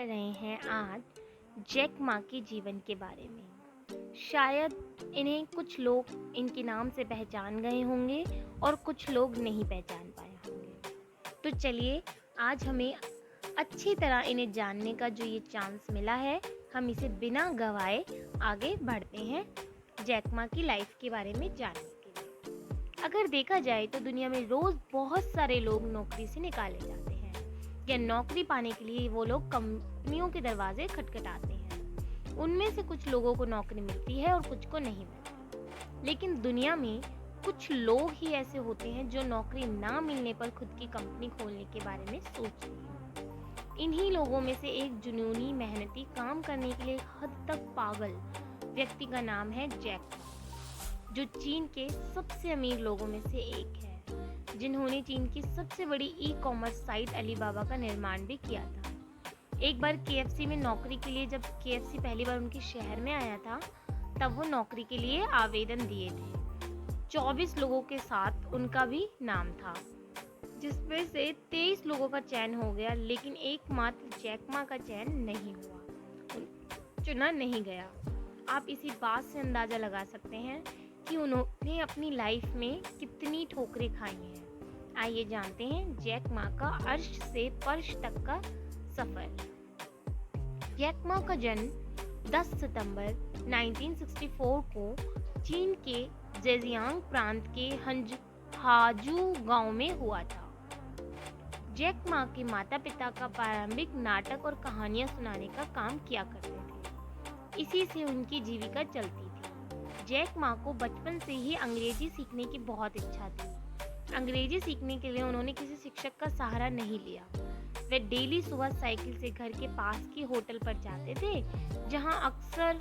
कर रहे हैं आज जैक मा के जीवन के बारे में। शायद इन्हें कुछ लोग इनके नाम से पहचान गए होंगे और कुछ लोग नहीं पहचान पाए होंगे। तो चलिए, आज हमें अच्छी तरह इन्हें जानने का जो ये चांस मिला है, हम इसे बिना गवाए आगे बढ़ते हैं जैक मा की लाइफ के बारे में जानने के लिए। अगर देखा जाए तो दुनिया में रोज़ बहुत सारे लोग नौकरी से निकाले जाते हैं या नौकरी पाने के लिए वो लोग कंपनियों के दरवाजे खटखटाते हैं। उनमें से कुछ लोगों को नौकरी मिलती है और कुछ को नहीं मिलती। लेकिन दुनिया में कुछ लोग ही ऐसे होते हैं जो नौकरी ना मिलने पर खुद की कंपनी खोलने के बारे में सोचते हैं। इन्हीं लोगों में से एक जुनूनी, मेहनती, काम करने के लिए हद तक पागल व्यक्ति का नाम है जैक मा, जो चीन के सबसे अमीर लोगों में से एक है, जिन्होंने चीन की सबसे बड़ी ई-कॉमर्स साइट अलीबाबा का निर्माण भी किया था। एक बार केएफसी में नौकरी के लिए जब केएफसी पहली बार उनके शहर में आया था, तब वो नौकरी के लिए आवेदन दिए थे। 24 लोगों के साथ उनका भी नाम था, जिसमें से 23 लोगों का चयन हो गया, लेकिन एकमात्र जैक मा का चयन नहीं हुआ, चुना नहीं गया। आप इसी बात से अंदाज़ा लगा सकते हैं कि उन्होंने अपनी लाइफ में कितनी ठोकरें खाई हैं। आइए जानते हैं जैक मा का अर्श से फर्श तक का सफ़र। जैक मा का जन्म 10 सितंबर 1964 को चीन के जेजियांग प्रांत के हाजू गांव में हुआ था। जैक मा के माता पिता का प्रारंभिक नाटक और कहानियां सुनाने का काम किया करते थे। इसी से उनकी जीविका चलती थी। जैक मा को बचपन से ही अंग्रेजी सीखने की बहुत इच्छा थी। अंग्रेजी सीखने के लिए उन्होंने किसी शिक्षक का सहारा नहीं लिया। वे डेली सुबह साइकिल से घर के पास की होटल पर जाते थे, जहां अक्सर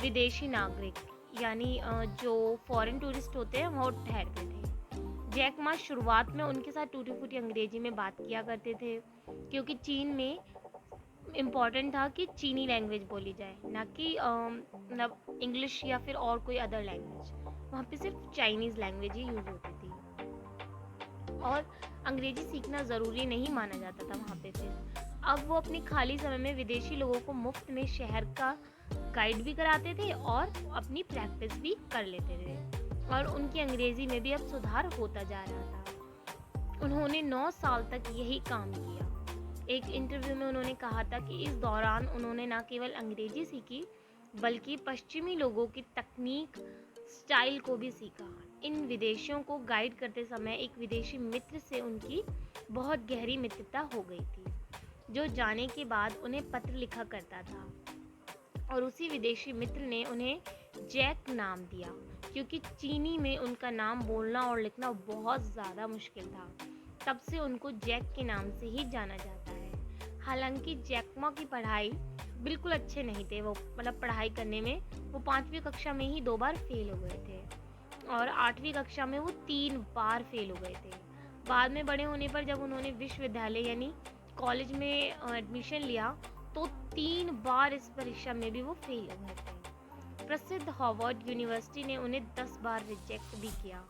विदेशी नागरिक यानी जो फॉरेन टूरिस्ट होते हैं वो ठहरते थे। जैक मा शुरुआत में उनके साथ टूटी फूटी अंग्रेजी में बात किया करते थे, क्योंकि चीन में इम्पॉर्टेंट था कि चीनी लैंग्वेज बोली जाए, ना कि मतलब इंग्लिश या फिर और कोई अदर लैंग्वेज। वहाँ पे सिर्फ चाइनीज़ लैंग्वेज ही यूज़ होती थी और अंग्रेजी सीखना ज़रूरी नहीं माना जाता था वहाँ पे। फिर अब वो अपने खाली समय में विदेशी लोगों को मुफ्त में शहर का गाइड भी कराते थे और अपनी प्रैक्टिस भी कर लेते थे, और उनकी अंग्रेज़ी में भी अब सुधार होता जा रहा था। उन्होंने 9 साल तक यही काम किया। एक इंटरव्यू में उन्होंने कहा था कि इस दौरान उन्होंने न केवल अंग्रेजी सीखी, बल्कि पश्चिमी लोगों की तकनीक, स्टाइल को भी सीखा। इन विदेशियों को गाइड करते समय एक विदेशी मित्र से उनकी बहुत गहरी मित्रता हो गई थी, जो जाने के बाद उन्हें पत्र लिखा करता था, और उसी विदेशी मित्र ने उन्हें जैक नाम दिया, क्योंकि चीनी में उनका नाम बोलना और लिखना बहुत ज़्यादा मुश्किल था। तब से उनको जैक के नाम से ही जाना जाता है। हालांकि जैक मा की पढ़ाई बिल्कुल अच्छे नहीं थे, वो मतलब पढ़ाई करने में वो 5वीं कक्षा में ही 2 बार फेल हो गए थे, और 8वीं कक्षा में वो 3 बार फेल हो गए थे। बाद में बड़े होने पर जब उन्होंने विश्वविद्यालय यानी कॉलेज में एडमिशन लिया, तो 3 बार इस परीक्षा में भी वो फेल हो गए थे। प्रसिद्ध हार्वर्ड यूनिवर्सिटी ने उन्हें 10 बार रिजेक्ट भी किया।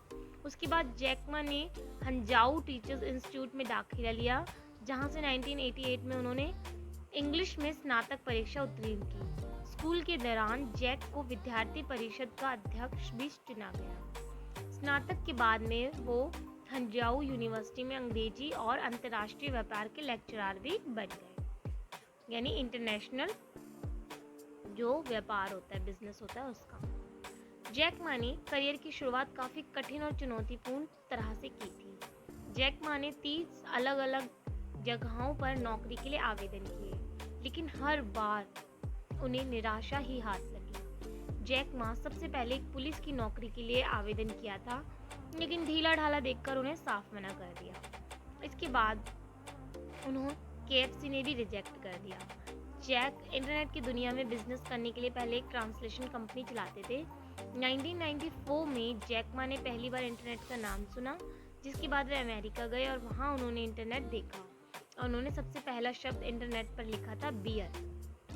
उसके बाद जैक मा ने हंजाऊ टीचर्स इंस्टीट्यूट में दाखिला लिया, जहां से 1988 में उन्होंने इंग्लिश में स्नातक परीक्षा उत्तीर्ण की। स्कूल के दौरान जैक को विद्यार्थी परिषद का अध्यक्ष भी चुना गया। स्नातक के बाद में वो हंजाऊ यूनिवर्सिटी में अंग्रेजी और अंतर्राष्ट्रीय व्यापार के लेक्चरर भी बन गए, यानी इंटरनेशनल जो व्यापार होता है, बिजनेस होता है, उसका। जैक मा ने करियर की शुरुआत काफ़ी कठिन और चुनौतीपूर्ण तरह से की थी। जैक मा ने 30 अलग अलग जगहों पर नौकरी के लिए आवेदन किए, लेकिन हर बार उन्हें निराशा ही हाथ लगी। जैक मा सबसे पहले एक पुलिस की नौकरी के लिए आवेदन किया था, लेकिन ढीला ढाला देखकर उन्हें साफ मना कर दिया। इसके बाद उन्होंने केएफसी ने भी रिजेक्ट कर दिया। जैक इंटरनेट की दुनिया में बिजनेस करने के लिए पहले एक ट्रांसलेशन कंपनी चलाते थे। 1994 में जैक मा ने पहली बार इंटरनेट का नाम सुना, जिसके बाद वे अमेरिका गए और वहाँ उन्होंने इंटरनेट देखा, और उन्होंने सबसे पहला शब्द इंटरनेट पर लिखा था बियर।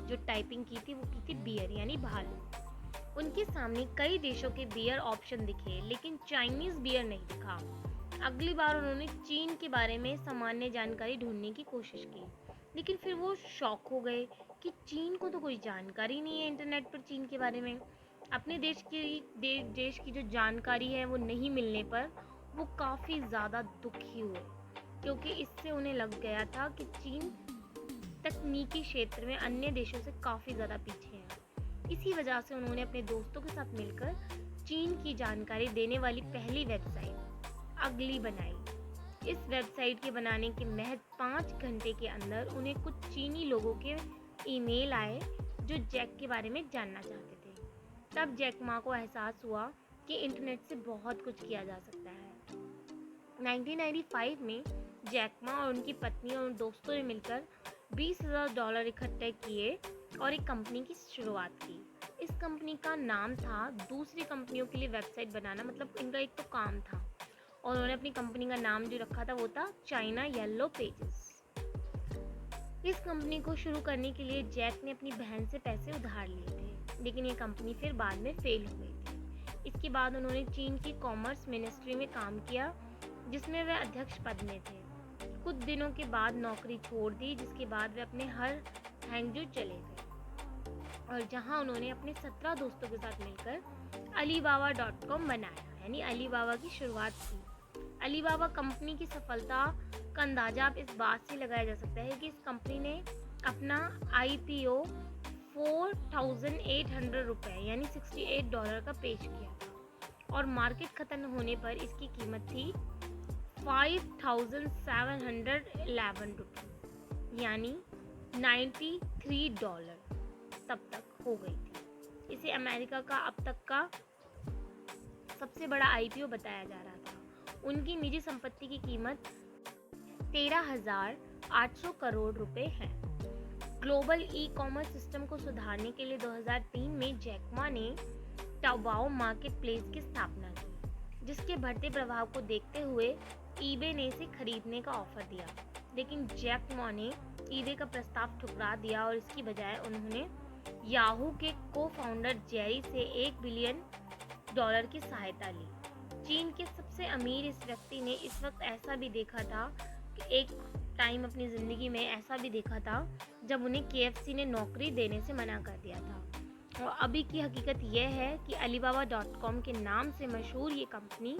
जो टाइपिंग की थी वो की थी बियर यानी भालू। उनके सामने कई देशों के बियर ऑप्शन दिखे, लेकिन चाइनीज़ बियर नहीं दिखा। अगली बार उन्होंने चीन के बारे में सामान्य जानकारी ढूंढने की कोशिश की, लेकिन फिर वो शॉक हो गए कि चीन को तो कोई जानकारी नहीं है इंटरनेट पर चीन के बारे में। अपने देश की जो जानकारी है वो नहीं मिलने पर वो काफ़ी ज़्यादा दुखी हुए, क्योंकि इससे उन्हें लग गया था कि चीन तकनीकी क्षेत्र में अन्य देशों से काफ़ी ज़्यादा पीछे है। इसी वजह से उन्होंने अपने दोस्तों के साथ मिलकर चीन की जानकारी देने वाली पहली वेबसाइट अगली बनाई। इस वेबसाइट के बनाने के महज 5 घंटे के अंदर उन्हें कुछ चीनी लोगों के ईमेल आए जो जैक के बारे में जानना चाहते थे। तब जैक मा को एहसास हुआ कि इंटरनेट से बहुत कुछ किया जा सकता है। 1995 में जैक मा और उनकी पत्नी और दोस्तों ने मिलकर $20,000 इकट्ठे किए और एक कंपनी की शुरुआत की। इस कंपनी का नाम था दूसरी कंपनियों के लिए वेबसाइट बनाना, मतलब इनका एक तो काम था, और उन्होंने अपनी कंपनी का नाम जो रखा था वो था चाइना येलो पेजेस। इस कंपनी को शुरू करने के लिए जैक ने अपनी बहन से पैसे उधार लिए थे, लेकिन ये कंपनी फिर बाद में फेल हो गई थी। इसके बाद उन्होंने चीन की कॉमर्स मिनिस्ट्री में काम किया, जिसमें वे अध्यक्ष पद में थे। कुछ दिनों के बाद नौकरी छोड़ दी, जिसके बाद वे अपने हैंगजू चले गए और जहां उन्होंने अपने 17 दोस्तों के साथ मिलकर Alibaba.com बनाया, यानी अलीबाबा की शुरुआत की। अलीबाबा कंपनी की सफलता का अंदाजा अब इस बात से लगाया जा सकता है कि इस कंपनी ने अपना IPO $4,800 यानी $68 का पेश किया था और मार्केट खत्म होने पर इसकी कीमत थी $5,711 यानी $93 तब तक हो गई थी। इसे अमेरिका का अब तक का सबसे बड़ा IPO बताया जा रहा था। उनकी निजी संपत्ति की कीमत 13,800 करोड़ रुपए है। ग्लोबल ई-कॉमर्स सिस्टम को सुधारने के लिए 2003 में जैक मा ने ताओबाओ मार्केट प्लेस की स्थापना की, जिसके बढ़ते प्रभाव को देखते हुए ईबे ने इसे खरीदने का ऑफर दिया, लेकिन जैक मा ने ईबे का प्रस्ताव ठुकरा दिया और इसकी बजाय उन्होंने याहू के को-फाउंडर जेरी से $1 बिलियन की सहायता ली। चीन के सबसे अमीर इस व्यक्ति ने इस वक्त ऐसा भी देखा था कि एक टाइम अपनी ज़िंदगी में ऐसा भी देखा था जब उन्हें KFC ने नौकरी देने से मना कर दिया था। और अभी की हकीकत यह है कि Alibaba.com के नाम से मशहूर ये कंपनी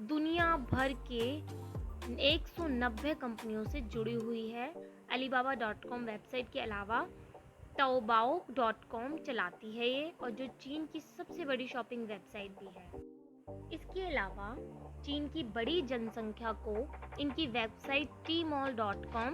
दुनिया भर के 190 कंपनियों से जुड़ी हुई है। Alibaba.com वेबसाइट के अलावा Taobao.com चलाती है ये, और जो चीन की सबसे बड़ी शॉपिंग वेबसाइट भी है। इसके अलावा चीन की बड़ी जनसंख्या को इनकी वेबसाइट Tmall.com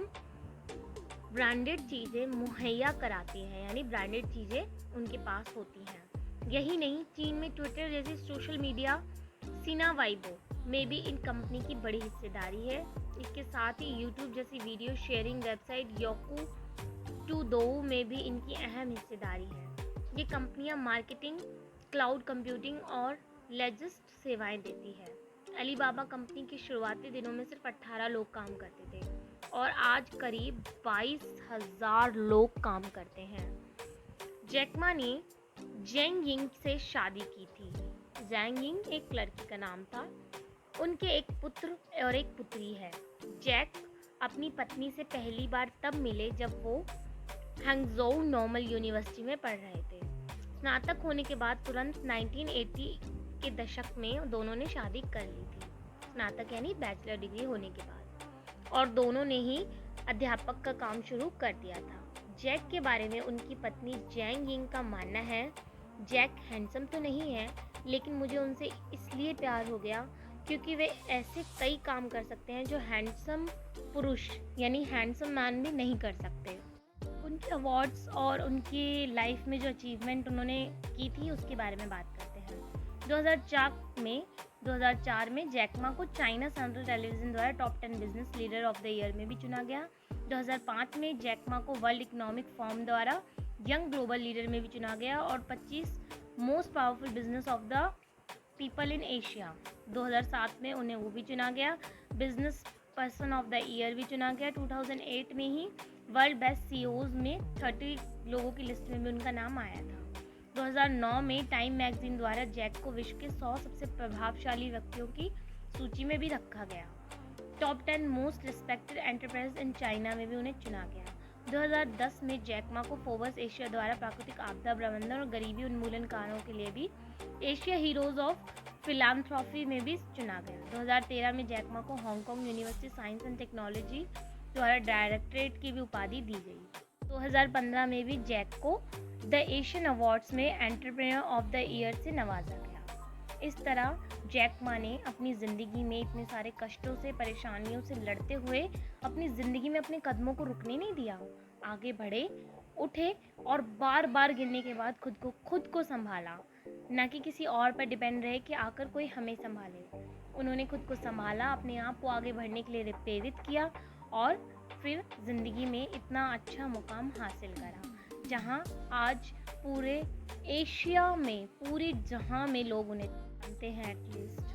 ब्रांडेड चीज़ें मुहैया कराती है, यानी ब्रांडेड चीज़ें उनके पास होती हैं। यही नहीं, चीन में ट्विटर जैसी सोशल मीडिया सीना वाइबो में भी इन कंपनी की बड़ी हिस्सेदारी है। इसके साथ ही यूट्यूब जैसी वीडियो शेयरिंग वेबसाइट योकू टूडो में भी इनकी अहम हिस्सेदारी है। ये कंपनियां मार्केटिंग, क्लाउड कंप्यूटिंग और लॉजिस्टिक्स सेवाएं देती है। अलीबाबा कंपनी के शुरुआती दिनों में सिर्फ 18 लोग काम करते थे और आज करीब 22,000 लोग काम करते हैं। जैक मा ने जेंग यिंग से शादी की थी। जेंग यिंग एक लड़की का नाम था। उनके एक पुत्र और एक पुत्री है। जैक अपनी पत्नी से पहली बार तब मिले जब वो हैंगजोउ नॉर्मल यूनिवर्सिटी में पढ़ रहे थे। स्नातक होने के बाद तुरंत 1980 के दशक में दोनों ने शादी कर ली थी। स्नातक यानी बैचलर डिग्री होने के बाद, और दोनों ने ही अध्यापक का काम शुरू कर दिया था। जैक के बारे में उनकी पत्नी जेंग यिंग का मानना है, जैक हैंडसम तो नहीं है, लेकिन मुझे उनसे इसलिए प्यार हो गया क्योंकि वे ऐसे कई काम कर सकते हैं जो हैंडसम पुरुष यानी हैंडसम मैन भी नहीं कर सकते। उनके अवार्ड्स और उनकी लाइफ में जो अचीवमेंट उन्होंने की थी उसके बारे में बात करते हैं। 2004 में जैक मा को चाइना सेंट्रल टेलीविज़न द्वारा top 10 business leader of the year में भी चुना गया। 2005 में जैक मा को वर्ल्ड इकोनॉमिक फोरम द्वारा यंग ग्लोबल लीडर में भी चुना गया और 25 most powerful business of the people in Asia 2007 में उन्हें वो भी चुना गया। Business person of the year भी चुना गया। 2008 में ही वर्ल्ड बेस्ट CEOs में 30 लोगों की लिस्ट में भी उनका नाम आया था। 2009 में टाइम मैगजीन द्वारा जैक को विश्व के 100 सबसे प्रभावशाली व्यक्तियों की सूची में भी रखा गया। Top 10 most respected enterprise in China में भी उन्हें चुना गया। 2010 में जैक मा को फोर्ब्स एशिया द्वारा प्राकृतिक आपदा प्रबंधन और गरीबी उन्मूलन कार्यों के लिए भी एशिया हीरोज ऑफ फिलान्थ्रॉपी में भी चुना गया। 2013 में जैक मा को Hong Kong university science and technology द्वारा डायरेक्टरेट की भी उपाधि दी गई। 2015 में भी जैक को द एशियन अवार्ड्स में एंटरप्रेन्योर ऑफ द ईयर से नवाजा गया। इस तरह जैक मा ने अपनी ज़िंदगी में इतने सारे कष्टों से, परेशानियों से लड़ते हुए अपनी ज़िंदगी में अपने कदमों को रुकने नहीं दिया। आगे बढ़े, उठे और बार बार गिरने के बाद खुद को संभाला, ना कि किसी और पर डिपेंड रहे कि आकर कोई हमें संभाले। उन्होंने खुद को संभाला, अपने आप को आगे बढ़ने के लिए प्रेरित किया और फिर ज़िंदगी में इतना अच्छा मुकाम हासिल करा, जहाँ आज पूरे एशिया में, पूरे जहां में लोग उन्हें जानते हैं एटलीस्ट।